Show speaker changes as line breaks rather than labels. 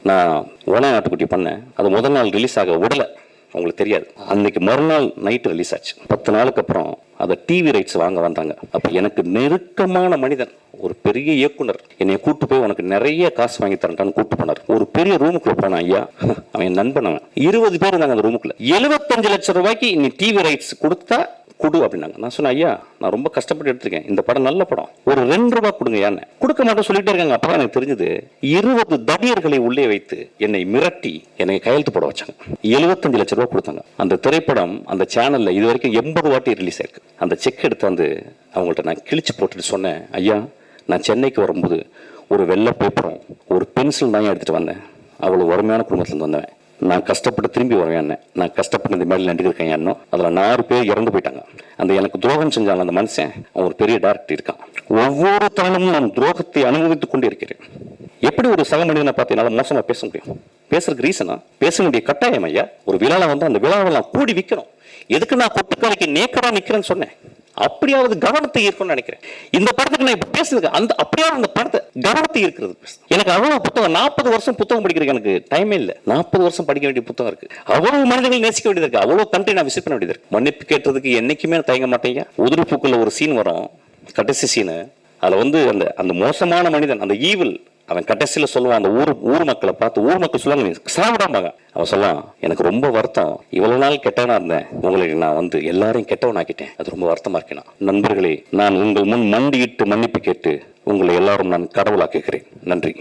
நான் ஓனா நாட்டுக்குட்டி பண்ணேன். அது முதல் நாள் ரிலீஸ் ஆக விடல, அவங்களுக்கு தெரியாது. அன்னைக்கு மறுநாள் நைட்டு ரிலீஸ் ஆச்சு. 10 நாளுக்கு அப்புறம் அதை டிவி ரைட்ஸ் வாங்க வந்தாங்க. அப்போ எனக்கு நெருக்கமான மனிதன், ஒரு பெரிய இயக்குனர் என்னை கூட்டு போய் உனக்கு நிறைய காசு வாங்கி தரட்டான்னு கூட்டு போனார். ஒரு பெரிய ரூமுக்குள்ள போனான். ஐயா, அவன் என் நண்பன். அவன் 20 பேர் இருந்தாங்க அந்த ரூமுக்குள்ள. 75 லட்சம் ரூபாய்க்கு நீ டிவி ரைட்ஸ் கொடுத்தா குடு அப்படின்னாங்க. நான் சொன்னேன், ஐயா நான் ரொம்ப கஷ்டப்பட்டு எடுத்திருக்கேன், இந்த படம் நல்ல படம், ஒரு 2 ரூபாய் கொடுங்க. யானை கொடுக்க மாட்டேன் சொல்லிட்டே இருக்காங்க. அப்பதான் எனக்கு தெரிஞ்சது 20 தடியர்களை உள்ளே வைத்து என்னை மிரட்டி என்னை கையெழுத்து போட வச்சாங்க. 75 லட்சம் ரூபாய் கொடுத்தாங்க. அந்த திரைப்படம் அந்த சேனல்ல இது வரைக்கும் 80 வாட்டி ரிலீஸ் ஆயிருக்கு. அந்த செக் எடுத்து வந்து அவங்கள்ட்ட நான் கிழிச்சு போட்டுட்டு சொன்னேன், ஐயா நான் சென்னைக்கு வரும்போது ஒரு வெள்ளை பேப்பரும் ஒரு பென்சில் தான் எடுத்துட்டு வந்தேன். அவ்வளவு வறுமையான குடும்பத்திலிருந்து வந்தவன். நான் கஷ்டப்பட்டு திரும்பி வருவேன். நான் கஷ்டப்பட்டு இந்த மாதிரி நடிகருக்கேன். என்னோ அதில் 4 பேர் இறந்து போயிட்டாங்க. அந்த எனக்கு துரோகம் செஞ்சாங்க அந்த மனுஷன். அவன் ஒரு பெரிய டைரக்டர் இருக்கான். ஒவ்வொரு தருணமும் நான் துரோகத்தை அனுபவித்துக் கொண்டே இருக்கிறேன். எப்படி ஒரு சக மனிதனை பார்த்து என்னால் மோசமா பேச முடியும்? பேசுறதுக்கு ரீசனா பேச வேண்டிய கட்டாயம். ஐயா ஒரு விழாவில் வந்து அந்த விழாவை நான் கூடி விற்கிறோம். எதுக்கு நான் கொட்டுக்காலைக்கு நேக்கடா நிக்கிறேன்னு சொன்னேன். அப்படியாவது கவனத்தை ஈர்க்கணும்னு நினைக்கிறேன். இந்த படத்துக்கு நான் இப்ப பேசுறது அந்த அப்படியாவது அந்த படத்தை கவனத்தை ஈர்க்கிறது. எனக்கு அவ்வளவு புத்தகம், 40 வருஷம் புத்தகம் படிக்கிறதுக்கு எனக்கு டைமே இல்லை. 40 வருஷம் படிக்க வேண்டிய புத்தகம் இருக்கு. அவ்வளவு மனிதர்கள் நேசிக்க வேண்டியது இருக்கு. அவ்வளவு கண்ட்ரி நான் விசிட் பண்ண வேண்டியது இருக்கு. மன்னிப்பு கேட்டதுக்கு என்னைக்குமே தயங்க மாட்டேங்க. உதிரிப்பூக்குள்ள ஒரு சீன் வரும், கடைசி சீனு. அதுல வந்து அந்த மோசமான மனிதன், அந்த ஈவில், அவன் கடைசியில சொல்லுவான் அந்த ஊர் மக்களை பார்த்து. ஊர் மக்கள் சொல்லுவாங்க சாப்பிடாம்பாங்க. அவன் சொல்லலாம், எனக்கு ரொம்ப வருத்தம், இவ்வளவு நாள் கெட்டவனா இருந்தேன், உங்களுக்கு நான் வந்து எல்லாரையும் கெட்டவன் ஆக்கிட்டேன், அது ரொம்ப வருத்தமா இருக்கேன். நண்பர்களே, நான் உங்கள் முன் மண்டியிட்டு மன்னிப்பு கேட்டு உங்களை எல்லாரும் நான் கடவுளாக்குகிறேன். நன்றி.